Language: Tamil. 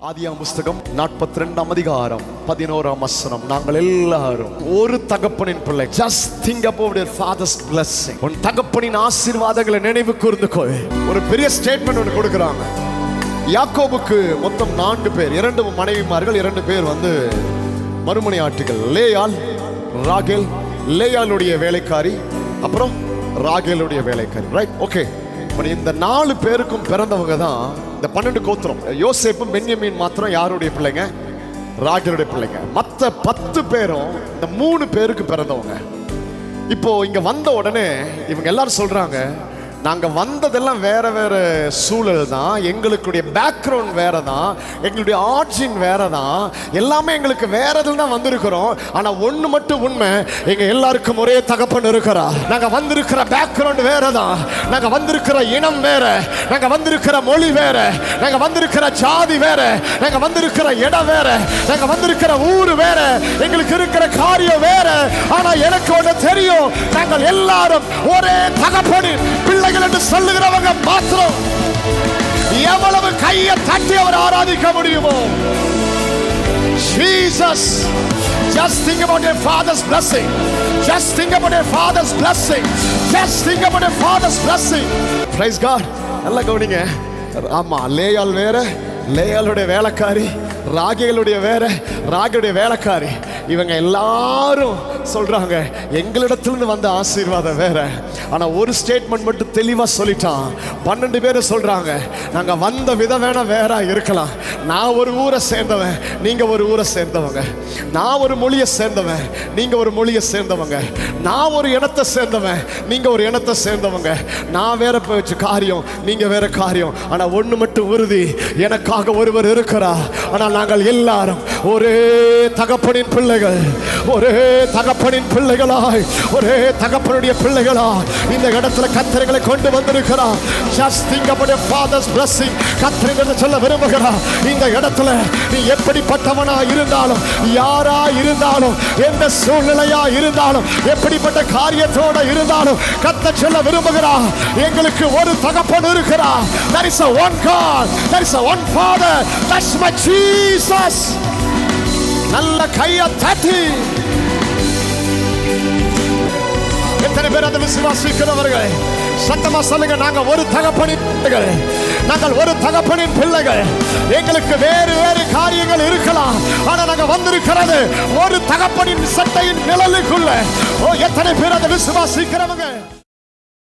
ஆதியாகமம் புஸ்தகம் 42ஆம் அதிகாரம் 11ஆம் வசனம். நாங்கள் எல்லாரும் ஒரு தகப்பனின் பிள்ளை. Just think about your father's blessing. உன் தகப்பனின் ஆசீர்வாதங்களை நினைவு கூர்ந்துக்கோ. ஒரு பெரிய ஸ்டேட்மெண்ட் ஒன்று கொடுக்குறாங்க. யாக்கோபுக்கு மொத்தம் 4 பேர், 2 மனைவிமார்கள், 2 பேர் மறுமனை ஆட்டுகள். லேயாள், ராகேல். லேயாளுடைய வேலைக்காரி, அப்புறம் ராகேலுடைய வேலைக்காரி. Right, okay. இந்த 4 பேருக்கும் பிறந்தவங்க தான் இந்த 12 கோத்திரம். யோசேப்பும் பென்யமீன் மாத்திரம் யாருடைய பிள்ளைங்க? ராகேலுடைய பிள்ளைங்க. மற்ற 10 பேரும் இந்த 3 பேருக்கு பிறந்தவங்க. இப்போ இங்க வந்த உடனே இவங்க எல்லாரும் சொல்றாங்க, நாங்க வந்ததெல்லாம் வேற வேற சூழல் தான், எங்களுடைய பேக்ரவுண்ட் வேற தான், எங்களுடைய ஆர்ஜின் வேற தான், எல்லாமே எங்களுக்கு வேற இதில் தான் வந்திருக்கிறோம். ஆனா ஒண்ணு மட்டும் உண்மை, எங்க எல்லாருக்கும் ஒரே தகப்பன் இருக்கிறார். நாங்க வந்திருக்கிற பேக்ரவுண்ட் வேற தான், நாங்க வந்திருக்கிற இனம் வேற, நாங்க வந்திருக்கிற மொழி வேற, நாங்க வந்திருக்கிற ஜாதி வேற, நாங்க வந்திருக்கிற இடம் வேற, நாங்க வந்திருக்கிற ஊர் வேற, எங்களுக்கு இருக்கிற காரியம் வேற. ஆனா எனக்கு ஒன்று தெரியும், நாங்கள் எல்லாரும் ஒரே தகப்பனின் பிள்ளைகள் என்று சொல்லுகிறவங்க மாத்திரம் எவ்வளவு கையை தட்டி அவர் ஆராதிக்க முடியுமோ. Jesus, just think about your father's blessing. Just think about your father's blessing. Just think about your father's blessing. Praise God. நல்லா கவனிங்க. ஆமா, லேயாள் வேற, லேயாளுடைய வேலைக்காரி, ராகேலுடைய வேற, ராகேலுடைய வேலைக்காரி. இவங்க எல்லாரும் சொல்றாங்க, எங்களிடத்திலிருந்து வந்த ஆசீர்வாதம் வேற. ஆனா ஒரு ஸ்டேட்மெண்ட் மட்டும் தெளிவா சொல்லிட்டான். 12 பேர் சொல்றாங்க, நாங்க வந்த விதம் வேணா வேற இருக்கலாம். நான் ஒரு ஊரை சேர்ந்தவன், நீங்க ஒரு ஊரை சேர்ந்தவங்க. நான் ஒரு மொழியை சேர்ந்தவன், நீங்க ஒரு மொழியை சேர்ந்தவங்க. நான் ஒரு இனத்தை சேர்ந்தவன், நீங்க ஒரு இனத்தை சேர்ந்தவங்க. நான் வேற காரியம், நீங்க வேற காரியம். ஆனா ஒண்ணு மட்டும் உறுதி, எனக்காக ஒருவர் இருக்கிறார். ஆனால் நாங்கள் எல்லாரும் ஒரே தகப்பனின் பிள்ளைகள், ஒரே தகப்பனின் பிள்ளைகளாய், ஒரே தகப்பனுடைய பிள்ளைகளாய் இந்த இடத்துல கர்த்தர்களை கொண்டு வந்திருக்கிறார். Just think about your father's blessing. கர்த்தர் சொல்ல விரும்புகிறார், இந்த இடத்துல நீ எப்படிப்பட்டவனா இருந்தாலும், யாரா இருந்தாலும், எந்த சூழ்நிலையா இருந்தாலும், எப்படிப்பட்ட காரியத்தோட இருந்தாலும், கர்த்தர் சொல்ல விரும்புகிறார், எங்களுக்கு ஒரு தகப்பன் இருக்கிறார். There is a one God, there is a one Father, that's my Jesus. நல்ல கையை தட்டி எத்தனை பேர் அதை விசுவாசிக்கிறவர்கள் சத்தமா சொல்லுங்க, நாங்க ஒரு தகப்பனின் பிள்ளைகள், நாங்கள் ஒரு தகப்பனின் பிள்ளைகள். எங்களுக்கு வேறு வேறு காரியங்கள் இருக்கலாம், ஆனா நாங்க வந்திருக்கிறது ஒரு தகப்பனின் சட்டையின் நிழலுக்குள்ள. எத்தனை பேர் அதை விசுவாசிக்கிறவங்க?